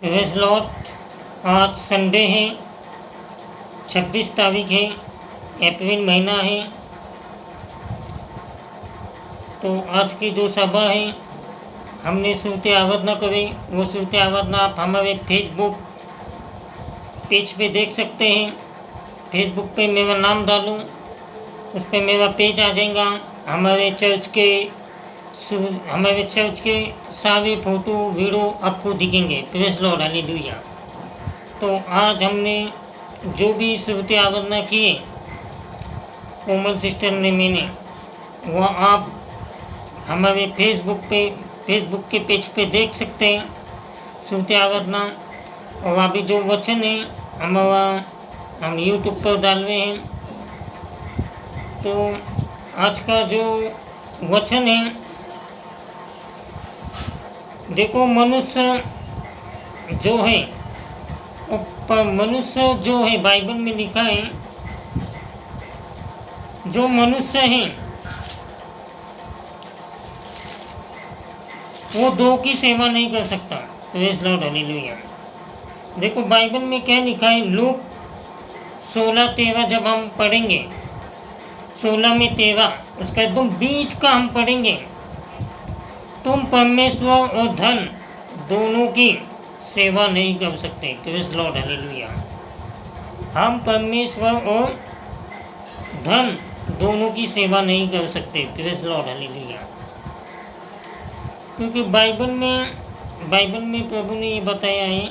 Praise Lord. आज Sunday है, 26 तारीख है, अप्रैल महीना है। तो आज की जो सभा है, हमने सूरत आराधना करी। वो सूरत आराधना आप हमारे फेसबुक पेज पे देख सकते हैं। फेसबुक पे मेरा नाम डालूँ, उस पर मेरा पेज आ जाएगा। हमारे चर्च के सारे फोटो वीडियो आपको दिखेंगे। Praise Lord, hallelujah. तो आज हमने जो भी सूरत आराधना किए, कोमल सिस्टर ने, मैंने, वह आप हमारे फेसबुक के पेज पे देख सकते हैं सूरत आराधना। और अभी जो वचन है हम यूट्यूब पर डाल रहे हैं। तो आज का जो वचन है, देखो, मनुष्य जो है बाइबल में लिखा है, जो मनुष्य है वो दो की सेवा नहीं कर सकता। Praise Lord, hallelujah. देखो बाइबल में क्या लिखा है, लूक 16:13 जब हम पढ़ेंगे, 16 में 13, उसका एकदम बीच का हम पढ़ेंगे। तुम परमेश्वर और धन दोनों की सेवा नहीं कर सकते। Praise Lord, hallelujah. हम परमेश्वर और धन दोनों की सेवा नहीं कर सकते। Praise Lord, hallelujah. क्योंकि बाइबल में प्रभु ने ये बताया है,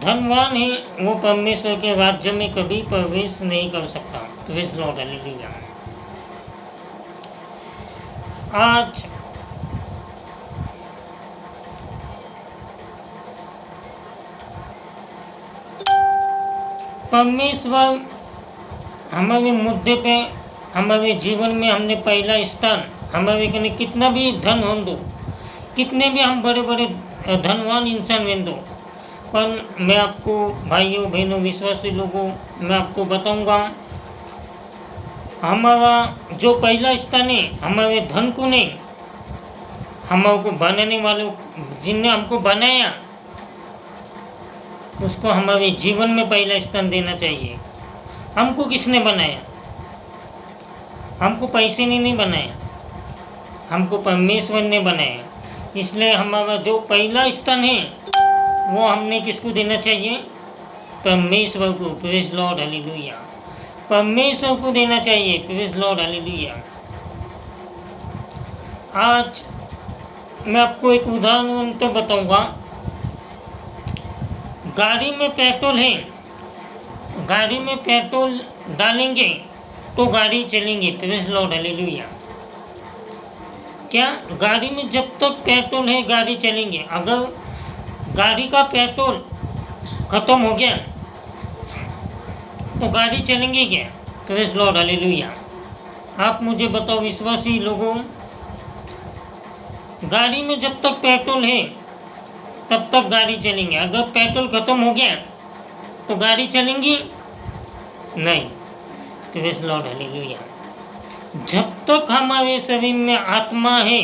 धनवान है वो परमेश्वर के राज्य में कभी प्रवेश नहीं कर सकता। Praise Lord, hallelujah. आज परमेश्वर हमारे मुद्दे पे, हमारे जीवन में हमने पहला स्थान, हमारे कने कितना भी धन हो दो, कितने भी हम बड़े बड़े धनवान इंसान बन दो, पर मैं आपको भाइयों बहनों विश्वासी लोगों, मैं आपको बताऊंगा, हमारा जो पहला स्थान है हमारे धन को नहीं, हमको बनाने वालों, जिनने हमको बनाया, उसको हमारे जीवन में पहला स्थान देना चाहिए। हमको किसने बनाया? हमको पैसे ने नहीं बनाया, हमको परमेश्वर ने बनाया। इसलिए हमारा जो पहला स्थान है वो हमने किसको देना चाहिए? परमेश्वर को। Praise Lord, hallelujah. परमेश्वर को देना चाहिए। Praise Lord, hallelujah. आज मैं आपको एक उदाहरण तो बताऊंगा। गाड़ी में पेट्रोल है, गाड़ी में पेट्रोल डालेंगे तो गाड़ी चलेंगे। Praise Lord, hallelujah. क्या गाड़ी में जब तक पेट्रोल है गाड़ी चलेंगे? अगर गाड़ी का पेट्रोल खत्म हो गया तो गाड़ी चलेंगे क्या? Praise Lord, hallelujah. आप मुझे बताओ विश्वासी लोगों, गाड़ी में जब तक पेट्रोल है तब तक गाड़ी चलेंगे। अगर पेट्रोल खत्म हो गया तो गाड़ी चलेंगी नहीं। Praise Lord, hallelujah. जब तक हमारे शरीर में आत्मा है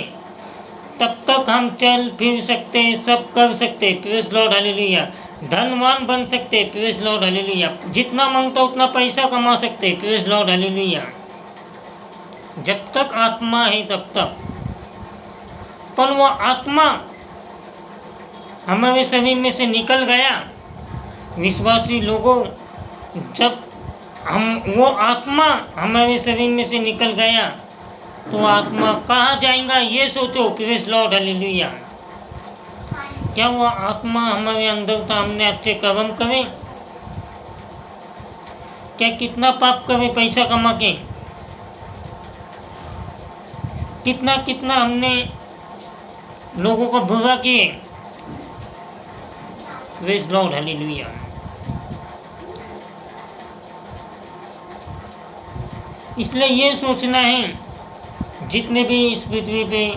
तब तक हम चल फिर सकते हैं, सब कर सकते हैं। Praise Lord, hallelujah. धनवान बन सकते हैं। Praise Lord, hallelujah. जितना मांगता उतना पैसा कमा सकते हैं। Praise Lord, hallelujah. जब तक आत्मा है तब तक। पर वो आत्मा हमारे शरीर में से निकल गया, विश्वासी लोगों, जब वो आत्मा हमारे शरीर में से निकल गया तो आत्मा कहाँ जाएगा ये सोचो। Praise Lord, hallelujah. क्या वो आत्मा हमारे अंदर था, हमने अच्छे कर्म करे? क्या कितना पाप करे पैसा कमा के? कितना हमने लोगों को बुरा किए? Praise Lord, hallelujah. इसलिए ये सोचना है, जितने भी इस पृथ्वी पे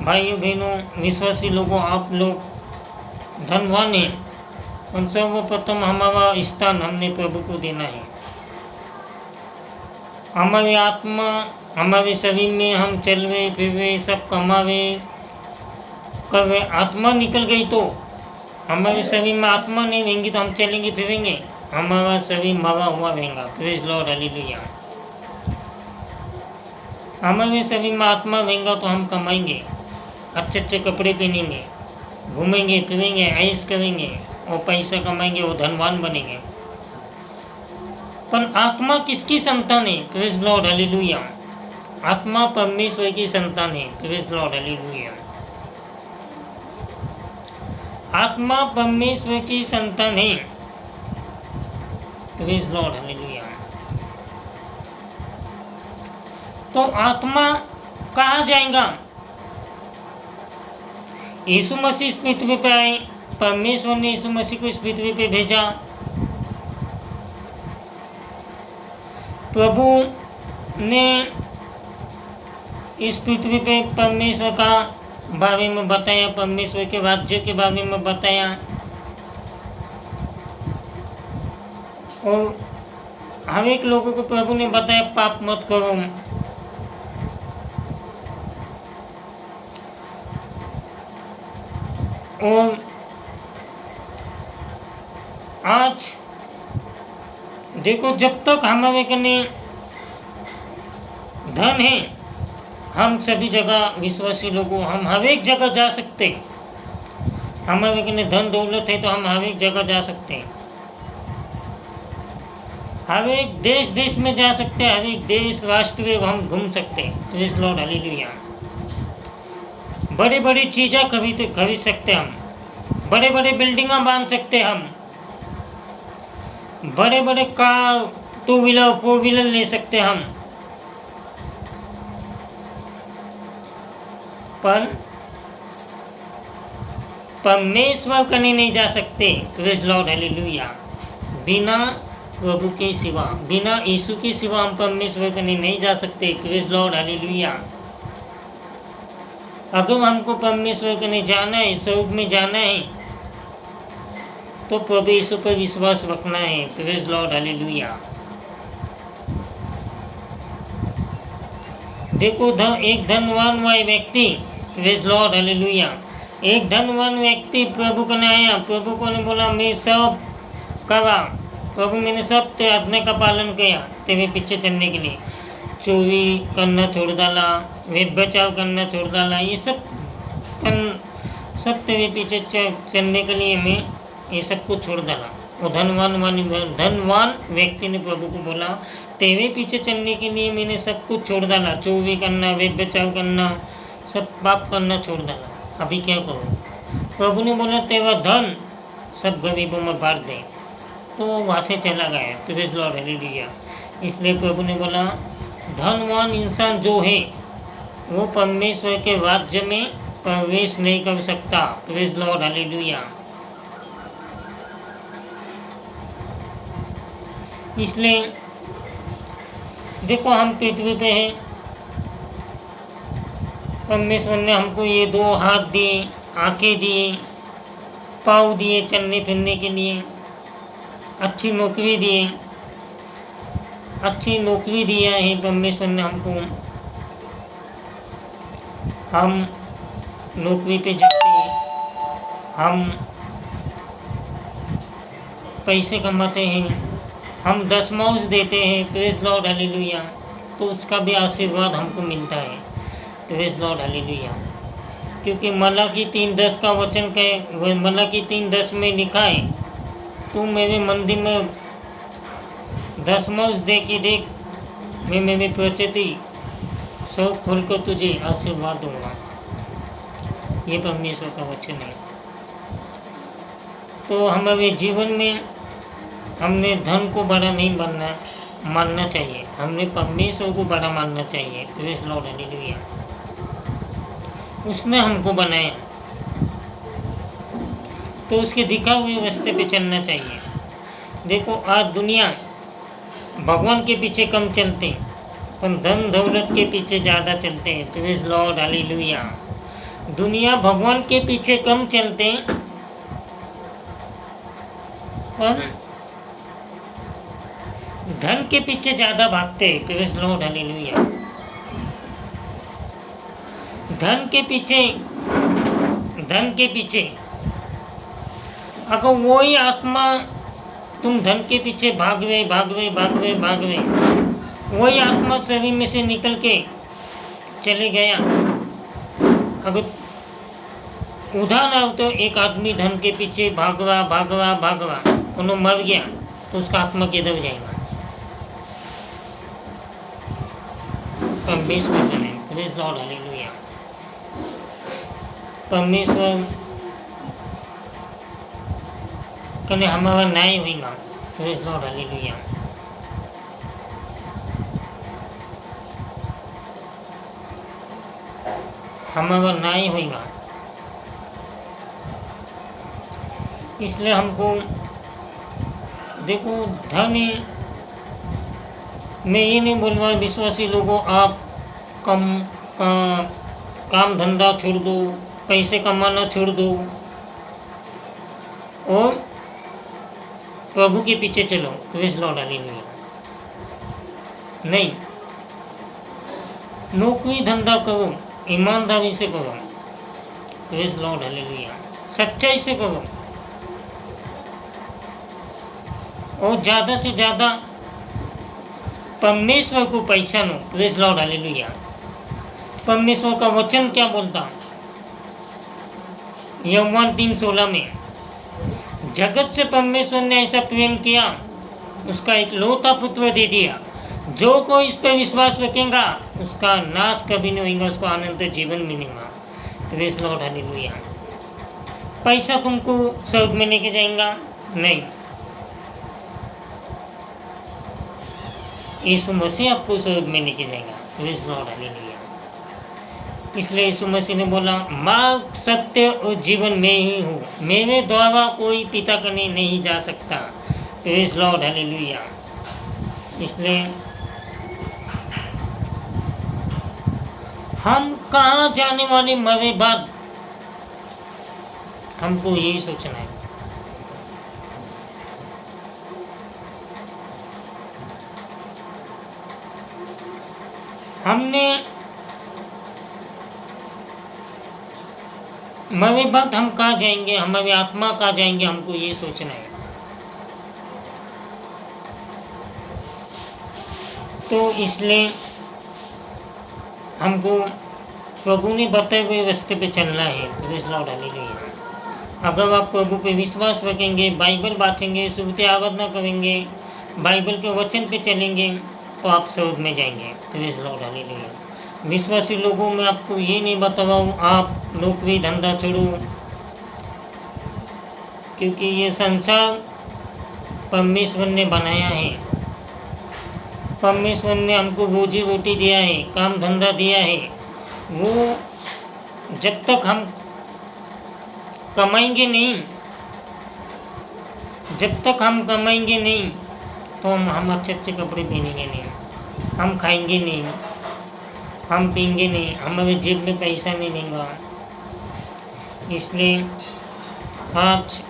भाइयों बहनों विश्वासी लोगों, आप लोग धनवान हैं, उन सर्वप्रथम हमारा स्थान हमने प्रभु को देना है। हमारी आत्मा, हमारे शरीर में हम चलवे फिरवे सब कमावे कर आत्मा निकल गई तो हमारे शरीर में आत्मा नहीं रहेंगी तो हम चलेंगे फिरेंगे, हमारा शरीर मरा हुआ रहेगा। Praise Lord, hallelujah. हमारे शरीर में आत्मा रहेगा तो हम कमाएंगे, अच्छे अच्छे कपड़े पहनेंगे, घूमेंगे फिरेंगे, ऐश करेंगे और पैसा कमाएंगे, वो धनवान बनेंगे। पर आत्मा किसकी संतान है? Praise Lord, hallelujah. आत्मा परमेश्वर की संतान है। Praise Lord, hallelujah. आत्मा परमेश्वर की संतान है। Praise Lord, hallelujah. तो आत्मा कहाँ जाएगा? यीशु मसीह इस पृथ्वी पे आए, परमेश्वर ने यीशु मसीह को इस पृथ्वी पे भेजा। प्रभु ने इस पृथ्वी पे परमेश्वर का बारे में बताया, परमेश्वर के राज्य के बारे में बताया, और हर एक लोगों को प्रभु ने बताया पाप मत करो। और आज देखो, जब तक हमारे कने धन है, हम सभी जगह विश्वासी लोगों, हम हर एक जगह जा सकते। हमारे कने धन दौलत है तो हम हर एक जगह जा सकते हैं, हर एक देश देश में जा सकते हैं, हर एक देश राष्ट्र में हम घूम सकते हैं। Praise Lord, hallelujah. बड़ी बड़ी चीज़ें खरीद सकते हम, बड़े बड़े बिल्डिंगा बांध सकते हम, बड़े बड़े कार, 2 व्हीलर 4 व्हीलर ले सकते हम। पर परमेश्वर कने नहीं जा सकते। Praise Lord, hallelujah. बिना प्रभु के सिवा, बिना यीशु के सिवा हम परमेश्वर कने नहीं जा सकते। Praise Lord, hallelujah. अगर हमको परमेश्वर कने जाना है, स्वर्ग में जाना है, तो प्रभु यीशु पर विश्वास रखना है। Praise Lord, hallelujah. देखो, एक धनवान व्यक्ति, प्रेज़ लॉर्ड, हालेलुया, एक धनवान व्यक्ति प्रभु को आया, प्रभु को ने बोला मैं सब करा प्रभु, मैंने सब तेरे आज्ञा का पालन किया तेरे पीछे चलने के लिए। चोरी करना छोड़ डाला, व्यभिचार करना छोड़ डाला, ये सब तेरे पीछे चलने के लिए मैं ये सब कुछ छोड़ डाला। वो धनवान व्यक्ति ने प्रभु को बोला तेरे पीछे चलने के लिए मैंने सब कुछ छोड़ डाला, चोरी करना, व्यभिचार करना, सब पाप करना छोड़ डाला, अभी क्या करूँ? प्रभु ने बोला तेरा धन सब गरीबों में बांट दे। तो वो वहाँ से चला गया। Praise Lord, hallelujah. इसलिए प्रभु ने बोला धनवान इंसान जो है वो परमेश्वर के राज्य में प्रवेश नहीं कर सकता। Praise Lord, hallelujah. इसलिए देखो, हम पृथ्वी पे हैं, परमेश्वर ने हमको ये 2 हाथ दिए, आंखें दिए, पाँव दिए चलने फिरने के लिए, अच्छी नौकरी दिए, अच्छी नौकरी दिया है परमेश्वर ने हमको। हम नौकरी पे जाते हैं, हम पैसे कमाते हैं, हम दशमांश देते हैं। Praise Lord, hallelujah. तो उसका भी आशीर्वाद हमको मिलता है। Praise Lord, hallelujah. क्योंकि मलाकी 3:10 का वचन कहे, मलाकी 3:10 में लिखा है तू मेरे मंदिर में दशमांश दे के देख, मैं मेरी प्रचिति सब खोलकर तुझे आशीर्वाद दूंगा। ये परमेश्वर का वचन है। तो हमारे जीवन में हमने धन को बड़ा नहीं मानना चाहिए, हमने परमेश्वर को बड़ा मानना चाहिए। Praise Lord, hallelujah. उसने हमको बनाया तो उसके दिखा हुए रास्ते पे चलना चाहिए। देखो, आज दुनिया भगवान के पीछे कम चलते हैं, पर धन दौलत के पीछे ज़्यादा चलते हैं। Praise Lord, hallelujah. दुनिया भगवान के पीछे कम चलते हैं, पर धन के पीछे ज़्यादा भागते हैं। Praise Lord, hallelujah. धन के पीछे अगर वही आत्मा तुम धन के पीछे भागवे भागवे भागवे भागवे वही आत्मा शरीर में से निकल के चले गया, अगर उधार ना हो तो एक आदमी धन के पीछे भागवा भागवा भागवा उन्हों मर गया तो उसका आत्मा किधर जाएगा? परमेश्वर बने। Praise Lord, hallelujah. परमेश्वर कने हमारा न्याय होगा। Praise Lord, hallelujah. हमारा न्याय होगा। इसलिए हमको देखो, धन मैं ये नहीं बोल रहा विश्वासी लोगों आप काम धंधा छोड़ दो, पैसे कमाना छोड़ दो और प्रभु के पीछे चलो। Praise Lord, hallelujah. नहीं, नौकरी धंधा करो, ईमानदारी से करो। Praise Lord, hallelujah. सच्चाई से करो और ज़्यादा से ज़्यादा परमेश्वर को पहचानो। Praise Lord, hallelujah. परमेश्वर का वचन क्या बोलता? यूहन्ना 3:16 में, जगत से परमेश्वर ने ऐसा प्रेम किया, उसका एक लौता पुत्र दे दिया, जो कोई इस पर विश्वास रखेगा उसका नाश कभी नहीं होगा, उसको अनंत जीवन मिलेगा। Praise Lord, hallelujah. पैसा तुमको स्वर्ग में लेके जाएगा? नहीं, यीशु मसीह आपको स्वर्ग में लेके जाएगा। Praise Lord, hallelujah. इसलिए यीशु मसीह ने बोला, मार्ग, सत्य और जीवन में ही हूँ, मेरे द्वारा कोई पिता करने नहीं जा सकता। Praise Lord, hallelujah. इसलिए हम कहाँ जाने वाले मरे बाद हमको यही सोचना है। हमने मरे बाद हम कहाँ जाएंगे, हमारी आत्मा कहाँ जाएंगे, हमको ये सोचना है। तो इसलिए हमको प्रभु ने बताए हुए रास्ते पे चलना है। Praise Lord, hallelujah. अगर आप प्रभु पे विश्वास रखेंगे, बाइबल बांटेंगे, सुबह आराधना करेंगे, बाइबल के वचन पे चलेंगे तो आप स्वर्ग में जाएंगे। Praise Lord, hallelujah. विश्वासी लोगों में आपको ये नहीं बताऊँ आप नौकरी धंधा छोड़ो, क्योंकि ये संसार परमेश्वर ने बनाया है। परमेश्वर ने हमको रोजी रोटी दिया है, काम धंधा दिया है। वो जब तक हम कमाएंगे नहीं, जब तक हम कमाएंगे नहीं तो हम अच्छे अच्छे कपड़े पहनेंगे नहीं, हम खाएंगे नहीं, हम पीएंगे नहीं, हमारे जेब में पैसा नहीं लेगा। इसलिए आज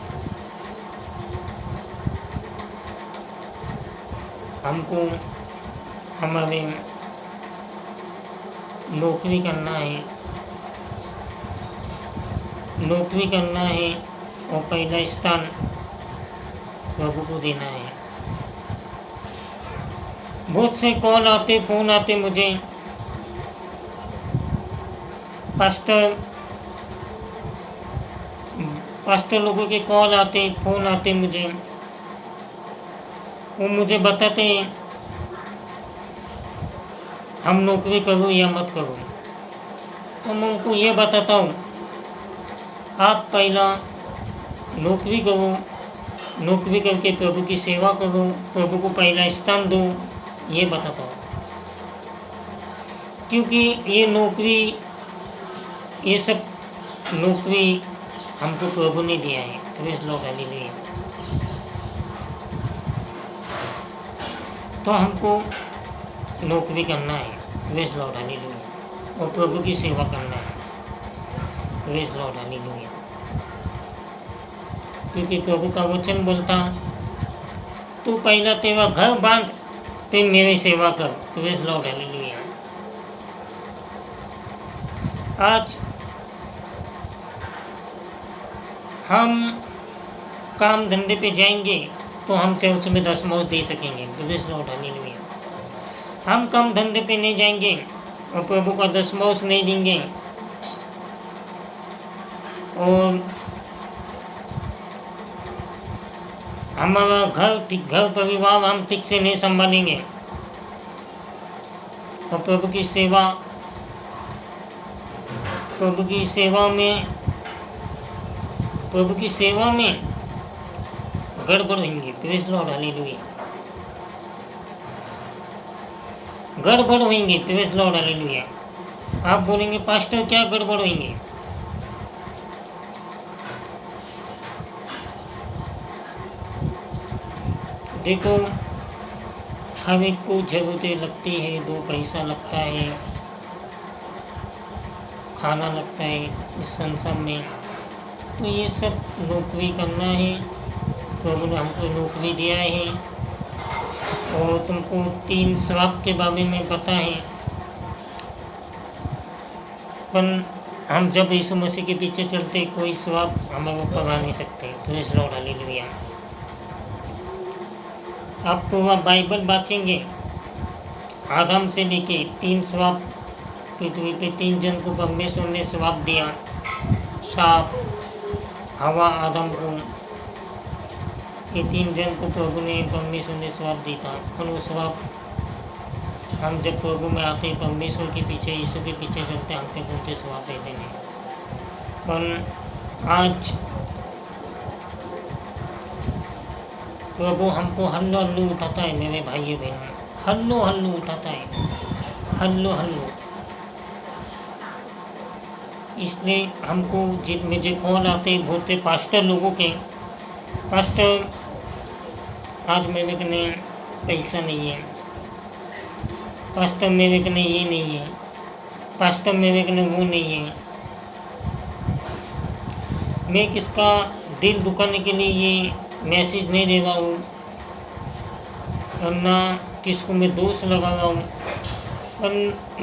हमको हमारे नौकरी करना है, नौकरी करना है और पहला स्थान प्रभु को देना है। बहुत से कॉल आते, फ़ोन आते मुझे, पास्टर लोगों के कॉल आते, फ़ोन आते मुझे, वो मुझे बताते हम नौकरी करो या मत करो। तो मैं उनको ये बताता हूँ आप पहला नौकरी करो, नौकरी करके प्रभु की सेवा करो, प्रभु को पहला स्थान दो, ये बताता हूँ। क्योंकि ये नौकरी, ये सब नौकरी हमको प्रभु ने दिया है। Praise Lord, hallelujah. तो हमको नौकरी करना है। Praise Lord, hallelujah. और प्रभु की सेवा करना है। Praise Lord, hallelujah. क्योंकि प्रभु का वचन बोलता तू पहला तेरा घर बांध, फिर मेरी सेवा कर। Praise Lord, hallelujah. आज हम काम धंधे पे जाएंगे तो हम चर्च में दशमांश दे सकेंगे। Praise Lord, hallelujah. हम काम धंधे पे नहीं जाएंगे और प्रभु का दशमांश नहीं देंगे और हमारा घर परिवार हम ठीक से नहीं संभालेंगे और प्रभु की सेवा में गड़बड़ होंगी। Praise Lord, hallelujah. गड़बड़ होंगे। Praise Lord, hallelujah. आप बोलेंगे पास्टर क्या गड़बड़ होंगे? देखो, हर एक को ज़रूरतें लगती है, 2 पैसा लगता है, खाना लगता है इस संसार में, तो ये सब नौकरी करना है। प्रभु ने हमको नौकरी दिया है और तुमको 3 श्राप के बारे में पता है, पर हम जब यीशु मसीह के पीछे चलते कोई श्राप हमें पगा नहीं सकते। Praise Lord, hallelujah. आप पूरा बाइबल बाँचेंगे आदम से लेके 3 श्राप पृथ्वी पे 3 जन को परमेश्वर ने श्राप दिया। सांप, हवा, आदम को, ये 3 जन को प्रभु ने परमेश्वर ने श्राप दिया था। पर वो श्राप हम जब प्रभु में आते परमेश्वर के पीछे, यीशु के पीछे चलते, हम पे बोलते श्राप देते हैं। पर आज प्रभु हमको हल्लो हल्लो उठाता है मेरे भाइयों बहनों, हल्लो हल्लो उठाता है, हल्लो हल्लो। इसलिए हमको मुझे कॉल आते बोलते पास्टर लोगों के, पास्टर आज मेरे कने पैसा नहीं है, पास्टर मेरे कने ये नहीं है, पास्टर मेरे कने वो नहीं है। मैं किसका दिल दुखाने के लिए ये मैसेज नहीं दे रहा हूँ और ना किसको मैं दोष लगा रहा हूँ, पर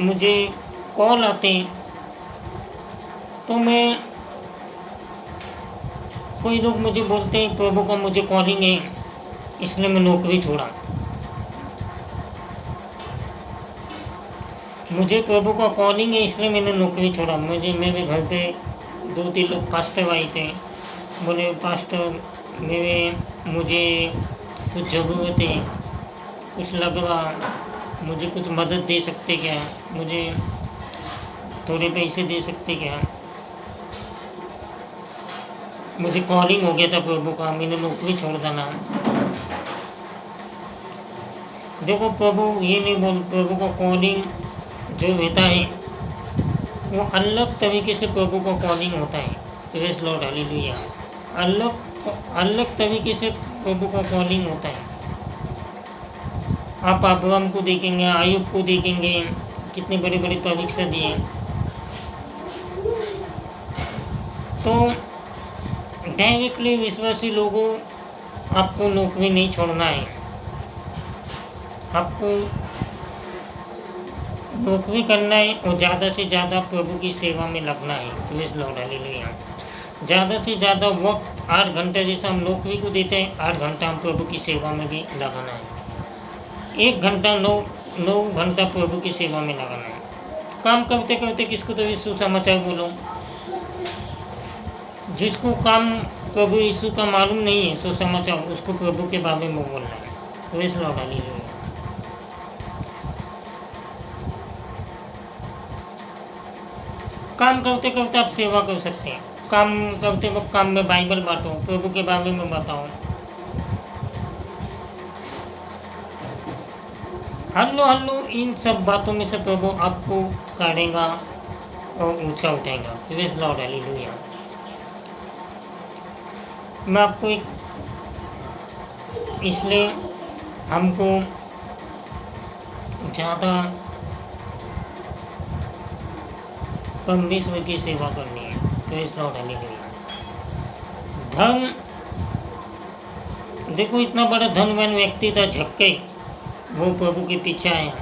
मुझे कॉल आते हैं तो मैं, कोई लोग मुझे बोलते हैं प्रभु का मुझे कॉलिंग है इसलिए मैं नौकरी छोड़ा। मुझे प्रभु का कॉलिंग है इसलिए मैंने नौकरी छोड़ा। मेरे घर पे 2-3 लोग पास्टर आए थे, बोले पास्टर मुझे कुछ ज़रूरत है, कुछ लग रहा, मुझे कुछ मदद दे सकते क्या, मुझे थोड़े पैसे दे सकते क्या। मुझे कॉलिंग हो गया था प्रभु का, मैंने नौकरी छोड़ देना। देखो, प्रभु ये नहीं बोल, प्रभु का कॉलिंग जो रहता है वो अलग तरीके से प्रभु का कॉलिंग होता है। Praise Lord, hallelujah. अलग तरीके से प्रभु का कॉलिंग होता है। आप अब्राहम को देखेंगे, आयुब को देखेंगे, कितने बड़े बड़े परीक्षा दिए। तो डायरेक्टली विश्वासी लोगों, आपको नौकरी नहीं छोड़ना है, आपको नौकरी करना है और ज़्यादा से ज़्यादा प्रभु की सेवा में लगना है। Praise Lord, hallelujah. ज़्यादा से ज़्यादा वक्त 8 घंटे जैसा हम नौकरी को देते हैं, 8 घंटा हम प्रभु की सेवा में भी लगाना है। 1 घंटा 9 घंटा प्रभु की सेवा में लगाना है। काम करते करते किसको तो यीशु समाचार बोलो। जिसको काम प्रभु यीशु का मालूम नहीं है सुसमाचार, उसको प्रभु के बारे में बोलना है। Praise Lord, hallelujah. काम करते करते आप सेवा कर सकते हैं। काम करते वक्त काम में बाइबल बांटो, प्रभु के बारे में बताओ। हल्लो हल्लो इन सब बातों में से प्रभु आपको काढ़ेगा और ऊंचा उठाएगा। Praise Lord, hallelujah. मैं आपको इसलिए हमको ज़्यादा परमेश्वर की सेवा करनी है। Praise Lord, hallelujah. धन, देखो इतना बड़ा धनवान व्यक्ति था झक्के, वो प्रभु के पीछे आया।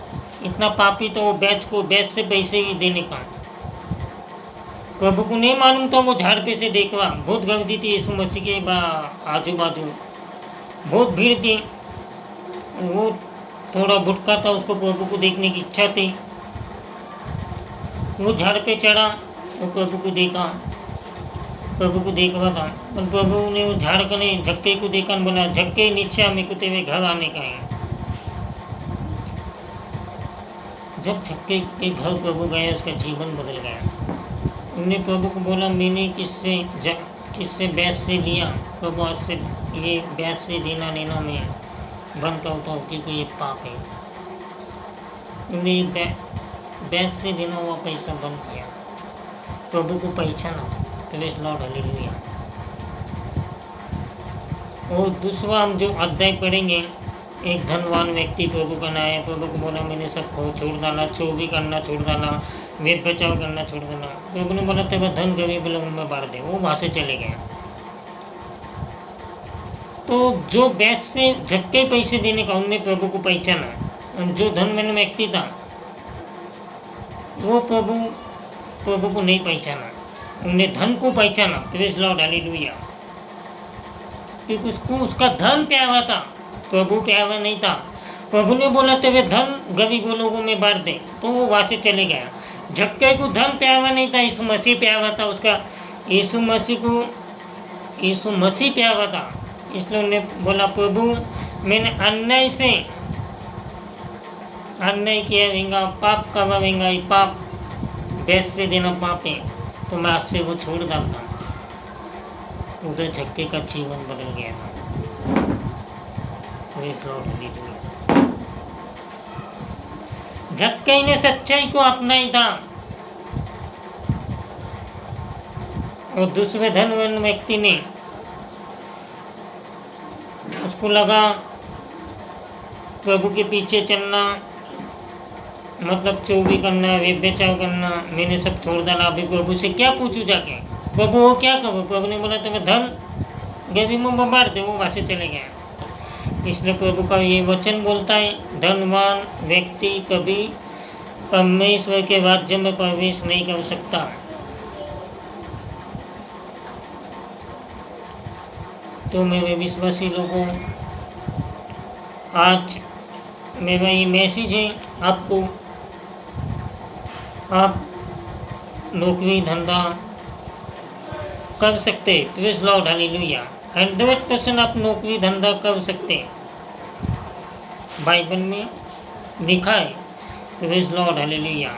इतना पापी तो वो बेच से पैसे ही देने का। प्रभु को नहीं मालूम था, वो झाड़ पे से देखा, बहुत गर्दी थी यीशु मसीह के आजू बाजू, बहुत भीड़ थी। वो थोड़ा भुटका था, उसको प्रभु को देखने की इच्छा थी। वो झाड़ पे चढ़ा और प्रभु को देखा, प्रभु को देख रहा था। और प्रभु ने वो झाड़ का नहीं, झक्के को देखा, बोला झक्के नीचे हमें कुत्ते हुए घर आने का है। जब झक्के के घर प्रभु गए, उसका जीवन बदल गया। उन्होंने प्रभु को बोला, मैंने किससे बैस से लिया, प्रभु आज से ये बैस से देना लेना मैं बंद करता हूँ, क्योंकि ये पाप है। उन्होंने बैस से देना हुआ पैसा बंद किया, प्रभु को पहचाना। Praise Lord, hallelujah. और दूसरा हम जो अध्याय पढ़ेंगे, एक धनवान व्यक्ति प्रभु का नाम है। प्रभु को बोला, मैंने सब छोड़ डाला, चोरी करना छोड़ डाला, वेद बचाव करना छोड़ देना। प्रभु ने बोला, तेरा धन गरीब लोगों में बांट दे। वो वहाँ से चले गए। तो जो बैस से झटके पैसे देने का, उनने प्रभु को पहचाना। और जो धनवान व्यक्ति था, वो प्रभु को नहीं पहचाना, उन्होंने धन को पहचाना। Praise Lord, hallelujah. क्योंकि उसको उसका धन प्यारा था, प्रभु प्यारा नहीं था। प्रभु ने बोला, तेरे धन गरीब लोगों में बांट दे, तो वो वहाँ से चले गया। झक्के को धन प्यारा नहीं था, यीशु मसीह प्यारा था उसका। यीशु मसीह प्यारा था, इसलिए उन्होंने बोला, प्रभु मैंने अन्याय किया रहेगा, पाप करवा रहेगा, ये पाप बैस से देना पाप है, तो मैं आज से वो छोड़ डालता हूँ। उधर झक्के का जीवन बदल गया था। Praise Lord, hallelujah. झक्के ने सच्चाई को अपनाई था, और दूसरे धनवान व्यक्ति ने, उसको लगा प्रभु के पीछे चलना मतलब चोरी करना, व्यभिचार करना, मैंने सब छोड़ डाला। अभी प्रभु से क्या पूछूं जाके, प्रभु वो क्या करो। प्रभु ने बोला, तुम्हें धन गरीबों में बांट दे। वो वहाँ से चले गए। इसलिए प्रभु का ये वचन बोलता है, धनवान व्यक्ति कभी परमेश्वर के राज्य में प्रवेश नहीं कर सकता। तो मेरे विश्वासी लोगों, आज मेरा ये मैसेज है आपको, आप नौकरी धंधा कर सकते। Praise Lord, hallelujah. 100% आप नौकरी धंधा कर सकते, बाइबल में लिखा है। Praise Lord, hallelujah.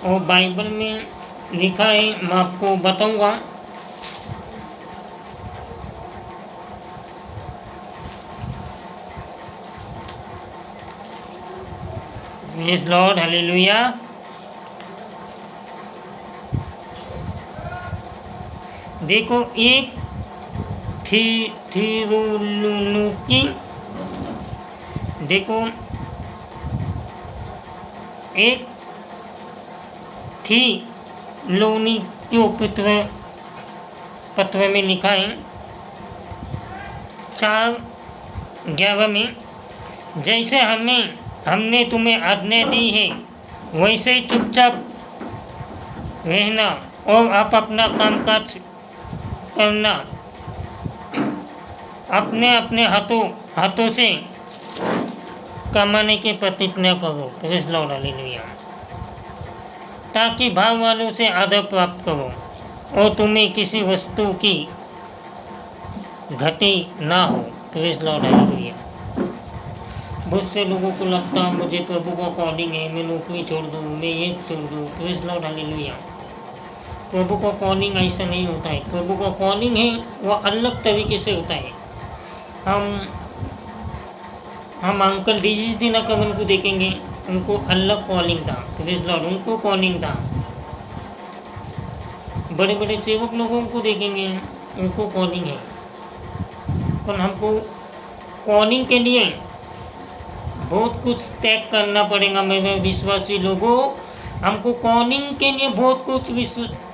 और बाइबल में लिखा है, मैं आपको बताऊंगा। Praise Lord, hallelujah. देखो, एक थिस्सलुनीकी, देखो एक थिस्सलुनीकी पत्र में लिखा है 4:11 में, जैसे हमने तुम्हें आज्ञा दी है वैसे ही चुपचाप रहना और आप अपना कामकाज करना, अपने हाथों से कमाने की प्रतिज्ञा करो। Praise Lord, hallelujah. ताकि भाव वालों से आदर प्राप्त करो और तुम्हें किसी वस्तु की घटी ना हो। Praise Lord, hallelujah. बहुत से लोगों को लगता है मुझे प्रभु का कॉलिंग है, मैं नौकरी छोड़ दूँ, मैं ये छोड़ दूँ। Praise Lord, hallelujah. प्रभु का कॉलिंग ऐसा नहीं होता है। प्रभु का कॉलिंग है वो अलग तरीके से होता है। हम अंकल डीजी दिनकर उनको देखेंगे, उनको अलग कॉलिंग था। प्रेज़ लॉर्ड, उनको कॉलिंग था। बड़े बड़े सेवक लोगों को देखेंगे, उनको कॉलिंग है। पर हमको कॉलिंग के लिए बहुत कुछ त्याग करना पड़ेगा। मेरे विश्वासी लोगों, हमको कॉलिंग के लिए बहुत कुछ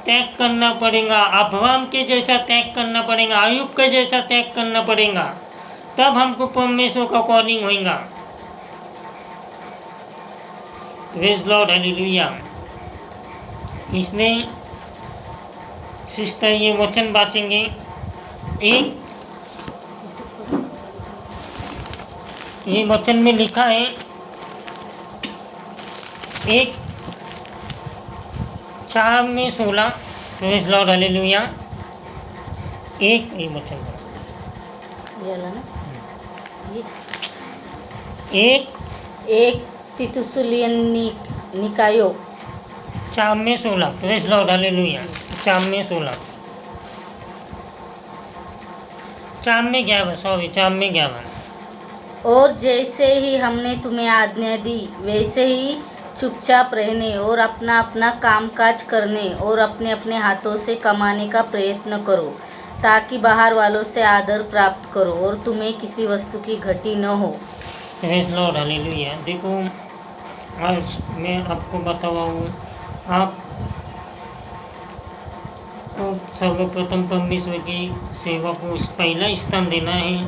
त्याग करना पड़ेगा। अब्राहम के जैसा त्याग करना पड़ेगा, अय्यूब के जैसा त्याग करना पड़ेगा, तब हमको परमेश्वर का कॉलिंग होगा। Praise Lord, hallelujah. इसने सिस्टर ये वचन बाँचेंगे। एक ये वचन में लिखा है, एक 4:16, प्रेज़ लॉर्ड, हालेलुया। एक ये वचन ना एक तितुसुलियनिकायो 4:16, प्रेज़ लॉर्ड, हालेलुया। 4:16, 4:11, सॉरी 4:11। और जैसे ही हमने तुम्हें आज्ञा दी वैसे ही चुपचाप रहने और अपना अपना कामकाज करने और अपने अपने हाथों से कमाने का प्रयत्न करो, ताकि बाहर वालों से आदर प्राप्त करो और तुम्हें किसी वस्तु की घटी न हो। Praise Lord, hallelujah. देखो, आज मैं आपको बताऊँ, आप तो सर्वप्रथम परमेश्वर की सेवा को पहला स्थान देना है।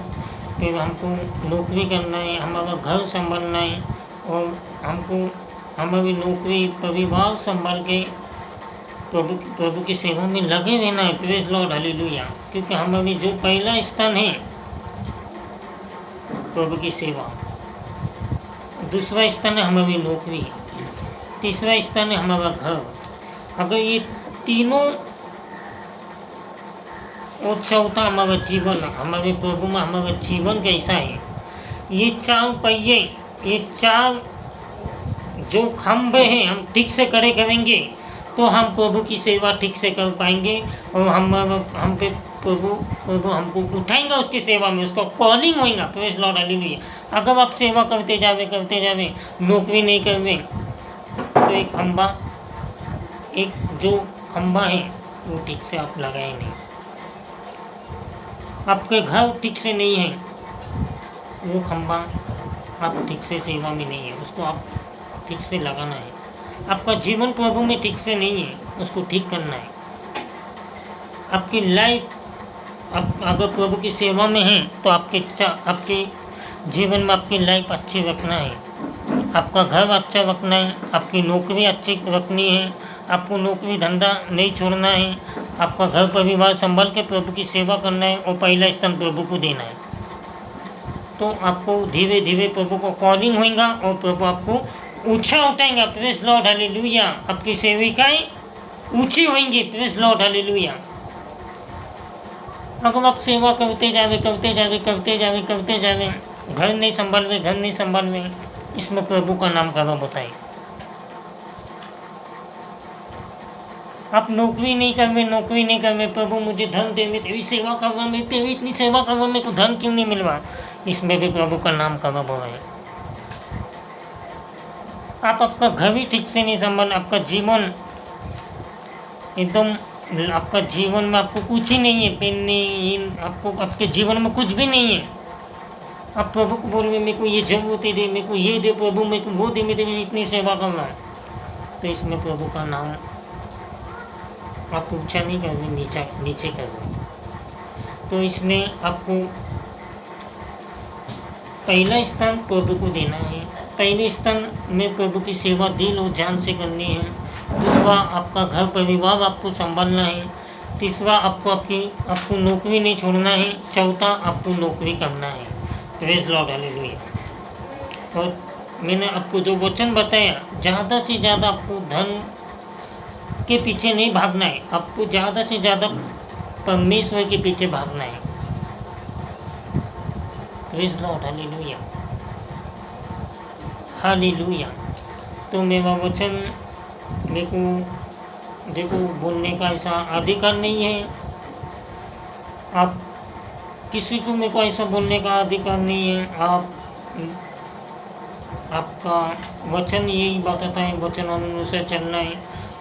फिर हमको नौकरी करना है, हमारा घर संभालना है, और हमको हमारी नौकरी परिवार संभाल के प्रभु की सेवा में लगे रहना है। Praise Lord, hallelujah. क्योंकि हमारी जो पहला स्थान है प्रभु की सेवा, दूसरा स्थान है हमारी नौकरी, तीसरा स्थान है हमारा घर। अगर ये तीनों और चौथा हमारा जीवन, हमारे प्रभु में हमारा जीवन कैसा है, ये चार पहिए, ये चार जो खंभे हैं, हम ठीक से खड़े करेंगे तो हम प्रभु की सेवा ठीक से कर पाएंगे, और हम पे प्रभु हमको उठाएंगे उसकी सेवा में, उसका कॉलिंग होएगा। Praise Lord, hallelujah. अगर आप सेवा करते जावे, नौकरी नहीं करवे, तो एक जो खंभा है वो ठीक से आप लगाए नहीं, आपके घर ठीक से नहीं है, वो खंभा आप ठीक से सेवा में नहीं है, उसको आप ठीक से लगाना है। आपका जीवन प्रभु में ठीक से नहीं है, उसको ठीक करना है। आपकी लाइफ, आप अगर प्रभु की सेवा में हैं तो आपके जीवन में आपकी लाइफ अच्छी रखना है, आपका घर अच्छा रखना है, आपकी नौकरी अच्छी रखनी है, आपको नौकरी धंधा नहीं छोड़ना है, आपका घर परिवार संभाल के प्रभु की सेवा करना है, और पहला स्थान प्रभु को देना है। तो आपको धीरे धीरे प्रभु को कॉलिंग होएगा और प्रभु आपको ऊंचा उठाएंगे। Praise Lord, hallelujah. आपकी सेविकाएं ऊंची होंगी। Praise Lord, hallelujah. अगर आप सेवा करते जावे, घर नहीं संभालवे, इसमें प्रभु का नाम कब बताए। आप नौकरी नहीं करवे, प्रभु मुझे धन दे, मैं तेरी सेवा करवा, मैं तेरी इतनी सेवा करवा, मेरे को धन क्यों नहीं मिलवा, इसमें भी प्रभु का नाम कब है। आप आपका घर भी ठीक से नहीं संभाल, आपका जीवन एकदम, आपका जीवन में आपको कुछ ही नहीं है, पेन आपको आपके जीवन में कुछ भी नहीं है। आप प्रभु को बोल रहे, मेरे को ये जरूरतें दे, मेरे को ये दे प्रभु, मेरे को वो दे, मैं तेरी इतनी सेवा कर रहा हूँ, तो इसमें प्रभु का नाम आप ऊंचा नहीं कर रहे, नीचे कर रहे। तो इसने आपको पहला स्थान प्रभु को देना है, पहले स्थान में प्रभु की सेवा दिल और जान से करनी है। दूसरा, आपका घर परिवार आपको संभालना है। तीसरा, आपको नौकरी नहीं छोड़ना है। चौथा, आपको नौकरी करना है। Praise Lord, hallelujah. और मैंने आपको जो वचन बताया, ज़्यादा से ज़्यादा आपको धन के पीछे नहीं भागना है, आपको ज़्यादा से ज़्यादा परमेश्वर के पीछे भागना है। Praise Lord, hallelujah, hallelujah. तो मेरा वचन मेरे को देखो बोलने का ऐसा अधिकार नहीं है, आप किसी को मेरे को ऐसा बोलने का अधिकार नहीं है। आपका वचन यही बताता है, वचन अनुसार चलना है,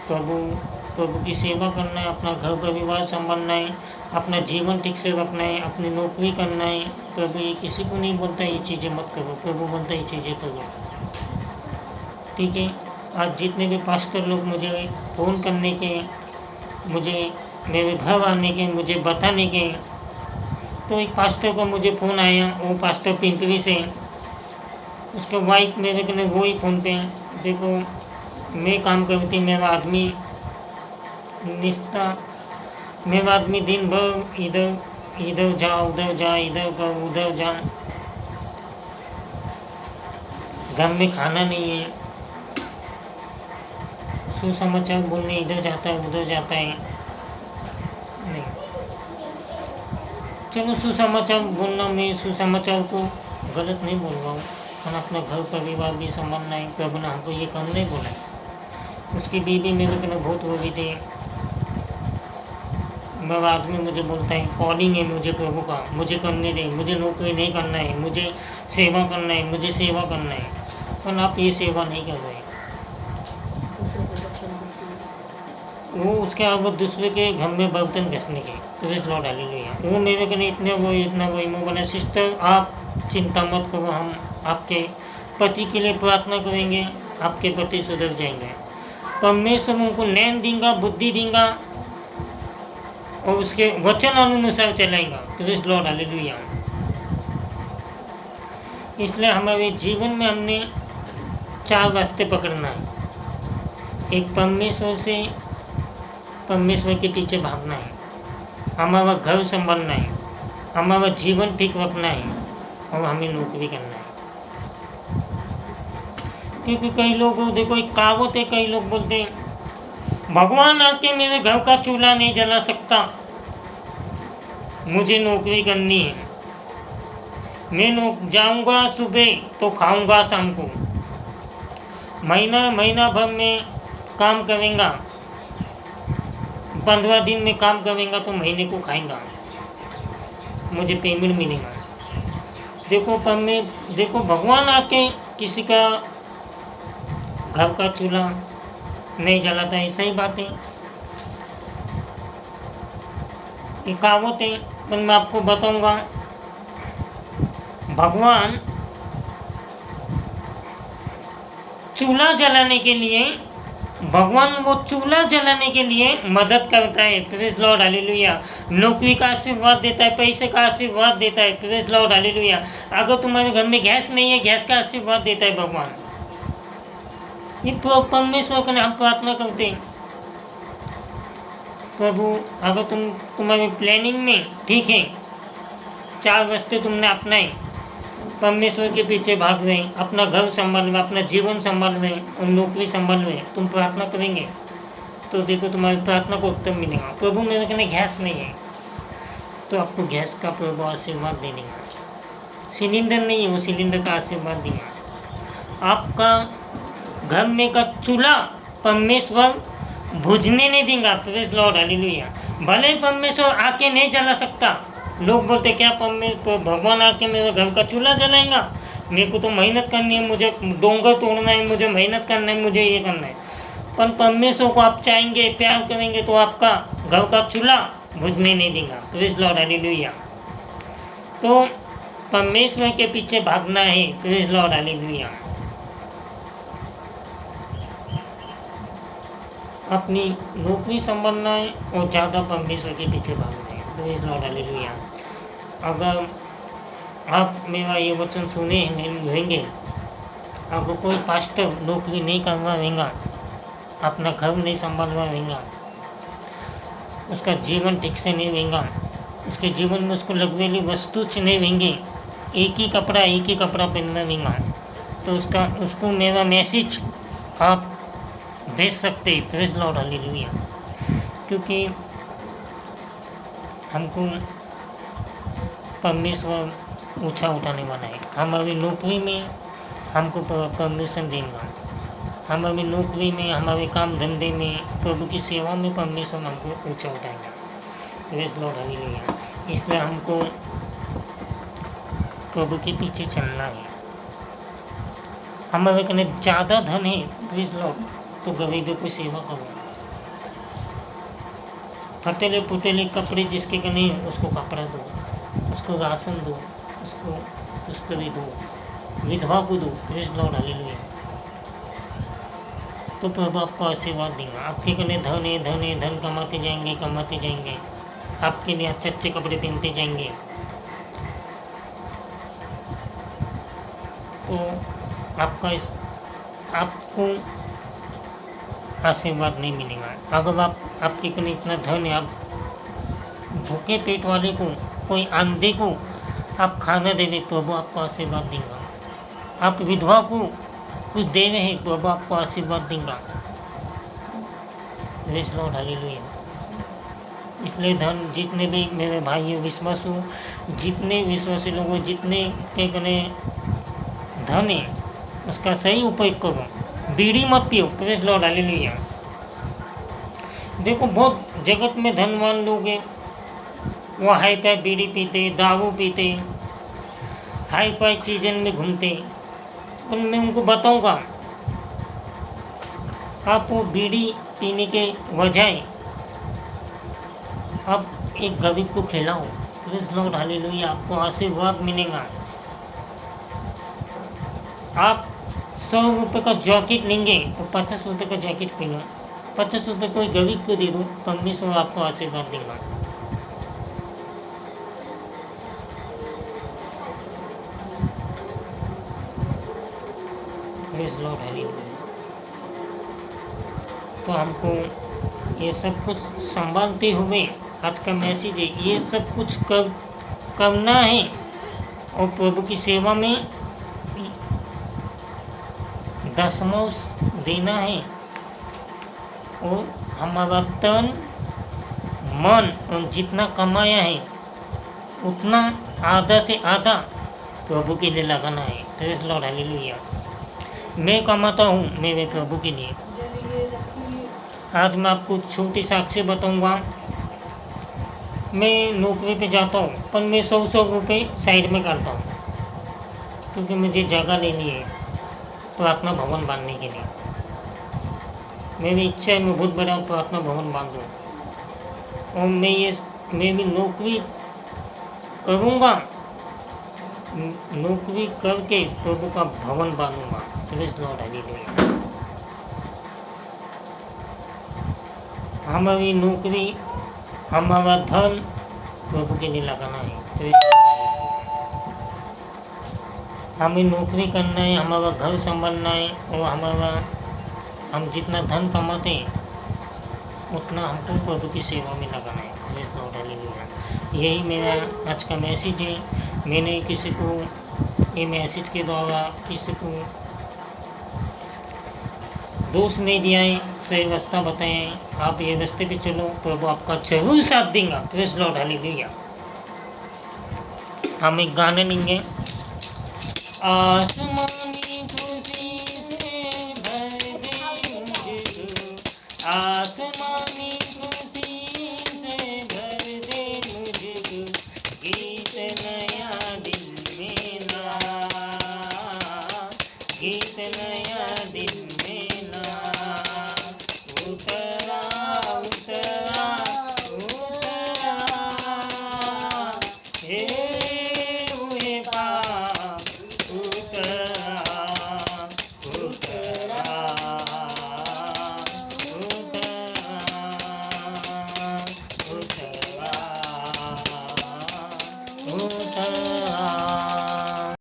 प्रभु की सेवा करना है, अपना घर परिवार संभालना है, अपना जीवन ठीक से रखना है, अपनी नौकरी करना है। प्रभु ये किसी को नहीं बोलता ये चीज़ें मत करो, प्रभु बोलता ये चीज़ें करो। ठीक है। आज जितने भी पास्टर लोग मुझे फ़ोन करने के, मुझे मेरे घर आने के, मुझे बताने के, तो एक पास्टर को मुझे फ़ोन आया, वो पास्टर पिंपरी से, उसके वाइफ मेरे को वो ही फ़ोन पे, देखो मैं काम करती, मेरा आदमी निस्ता मैं आदमी दिन भर इधर इधर जा उधर जा, इधर का उधर जा, घर में खाना नहीं है, सुसमाचार बोलने इधर जाता है उधर जाता है। नहीं, चलो सुसमाचार बोलना, मैं सुसमाचार को गलत नहीं बोल रहा हूँ, हम अपना घर परिवार भी संभालना है। प्रभु ने हमको ये काम नहीं बोला है। उसकी बीवी मेरे को बहुत वो भी थे, वह आदमी मुझे बोलता है कॉलिंग है मुझे प्रभु का, मुझे करने दे, मुझे नौकरी नहीं करना है, मुझे सेवा करना है, मुझे सेवा करना है। पर आप ये सेवा नहीं कर रहे, वो उसके अब दूसरे के घर में बर्तन घसने के। Praise Lord hallelujah. वो मेरे को नहीं इतने वो इतना वही मैं बोला सिस्टर आप चिंता मत करो, हम आपके पति के लिए प्रार्थना करेंगे, आपके पति सुधर जाएंगे। परमेश्वर उनको नैन देगा, बुद्धि देगा और उसके वचन अनुसार चलाएगा। Praise Lord hallelujah. इसलिए हमारे जीवन में हमने 4 रास्ते पकड़ना है। एक परमेश्वर के पीछे भागना है, हमारा घर संभालना है, हमारा जीवन ठीक रखना है और हमें नौकरी करना है। क्योंकि कई लोग देखो एक कहावत है, कई लोग बोलते हैं भगवान आके मेरे घर का चूल्हा नहीं जला सकता, मुझे नौकरी करनी है, मैं जाऊंगा सुबह तो खाऊंगा शाम को, महीना भर में काम करेंगा, 15 दिन में काम करेंगा तो महीने को खाएंगा, मुझे पेमेंट मिलेगा। देखो भगवान आके किसी का घर का चूल्हा नहीं जलाता है, सही बात है, ये कहावत है। पर मैं आपको बताऊंगा भगवान चूल्हा जलाने के लिए, भगवान वो चूल्हा जलाने के लिए मदद करता है। Praise Lord hallelujah. नौकरी का आशीर्वाद देता है, पैसे का आशीर्वाद देता है। Praise Lord hallelujah. अगर तुम्हारे घर में गैस नहीं है, गैस का आशीर्वाद देता है भगवान। ये परमेश्वर को हम प्रार्थना करते हैं प्रभु अगर तुम्हारी प्लानिंग में ठीक है, 4 रास्ते तुमने अपनाए, परमेश्वर के पीछे भाग रहे हैं, अपना घर संभाल रहे, अपना जीवन संभाल रहे और नौकरी संभाल रहे, तुम प्रार्थना करेंगे तो देखो तुम्हारी प्रार्थना को उत्तर मिलेगा। प्रभु मेरे कहने गैस नहीं है तो आपको गैस का प्रभु आशीर्वाद दे देगा। सिलेंडर नहीं है, वो सिलेंडर का आशीर्वाद देगा। आपका घर में का चूल्हा परमेश्वर बुझने नहीं देगा। Praise Lord hallelujah. भले परमेश्वर आके नहीं जला सकता, लोग बोलते क्या भगवान आके मेरे घर का चूल्हा जलाएगा, मेरे को तो मेहनत करनी है, मुझे डोंगर तोड़ना है, मुझे मेहनत करना है, मुझे ये करना है। पर परमेश्वर को आप चाहेंगे, प्यार करेंगे तो आपका घर का चूल्हा बुझने नहीं देगा। Praise Lord hallelujah. तो परमेश्वर के पीछे भागना है। Praise Lord hallelujah. अपनी नौकरी संभालना है और ज़्यादा परमेश्वर के पीछे भागना है। Praise Lord hallelujah. अगर आप मेरा ये वचन सुने रहेंगे, अगर कोई पास्टर नौकरी नहीं करवा रहेगा, अपना घर नहीं संभालवा रहेगा, उसका जीवन ठीक से नहीं रहेगा, उसके जीवन में उसको लगवेली वस्तु नहीं रहेंगे, एक ही कपड़ा पहनना रहेगा, तो उसको मेरा मैसेज आप भेज सकते हैं। Praise Lord hallelujah. क्योंकि हमको परमेश्वर ऊंचा उठाने वाला है। हमारी नौकरी में हमको परमिशन देगा, हमारी नौकरी में, हमारे काम धंधे में, प्रभु की सेवा में परमेश्वर हमको ऊंचा उठाएगा। Praise Lord hallelujah. इसलिए हमको प्रभु के पीछे चलना है। हमारे कने ज़्यादा धन है, प्रेज़ लॉर्ड, तो गरीबों की सेवा करो। फटेले पुटेले कपड़े जिसके कने उसको कपड़ा दो, उसको राशन दो, उसको पुस्तकें दो, विधवा को दो। Praise Lord hallelujah. तो प्रभु आपको आशीर्वाद देगा। आपके कने धन है, धन कमाते जाएंगे, आपके लिए अच्छे कपड़े पहनते जाएंगे। तो आपको आशीर्वाद नहीं मिलेगा। अगर आपके पास इतना धन है, आप भूखे पेट वाले को, कोई अंधे को आप खाना दे रहे, प्रभु आपको आशीर्वाद देगा। आप विधवा को कुछ दे रहे हैं, प्रभु आपको आशीर्वाद देगा। Praise Lord, hallelujah. इसलिए धन, जितने भी मेरे भाई विश्वास हो, जितने विश्वासी लोगों, जितने के गने धन है, उसका सही उपयोग करो। बीड़ी मत पियो। Praise Lord, hallelujah. देखो, बहुत जगत में धनवान लोग हैं, वो हाई फाई बीड़ी पीते, दारू पीते, हाई फाई चीज़ों में घूमते। और मैं उनको बताऊंगा, आप वो बीड़ी पीने के बजाय आप एक गरीब को खिलाओ। Praise Lord, hallelujah. आपको आशीर्वाद मिलेगा। आप 100 रुपये का जैकेट लेंगे तो 50 रुपये का जैकेट पहनो, 50 रुपये कोई गरीब को दे दो, परमेश्वर आपको आशीर्वाद देगा। Praise Lord, hallelujah. तो हमको ये सब कुछ संभालते हुए, आज का मैसेज है, ये सब कुछ करना है और प्रभु की सेवा में दशमांश देना है। और हमारा तन मन और जितना कमाया है उतना आधा से आधा प्रभु के लिए लगाना है। Praise Lord, hallelujah. मैं कमाता हूँ मेरे प्रभु के लिए। आज मैं आपको छोटी साक्ष्य बताऊंगा। मैं नौकरी पे जाता हूँ, पर मैं 100 रुपये साइड में करता हूँ, क्योंकि मुझे जगह लेनी है प्रार्थना भवन बांधने के लिए। मेरी इच्छा है मैं बहुत बड़ा प्रार्थना भवन बांधूँ, और मैं भी नौकरी करूँगा, नौकरी करके प्रभु का भवन बांधूँगा। Praise Lord, hallelujah. हमारी नौकरी, हमारा धन प्रभु के लिए लगाना है। हमें नौकरी करना है, हमारा घर संभालना है, और हम जितना धन कमाते हैं उतना हमको प्रभु की सेवा में लगाना है। Praise Lord, hallelujah. यही मेरा आज का मैसेज है। मैंने किसी को ये मैसेज के द्वारा किसी को दोष नहीं दिया है, सही रास्ता बताएं। आप ये रास्ते पे चलो, प्रभु आपका जरूर साथ देगा। Praise Lord, hallelujah. हम एक गाना लेंगे, आसमान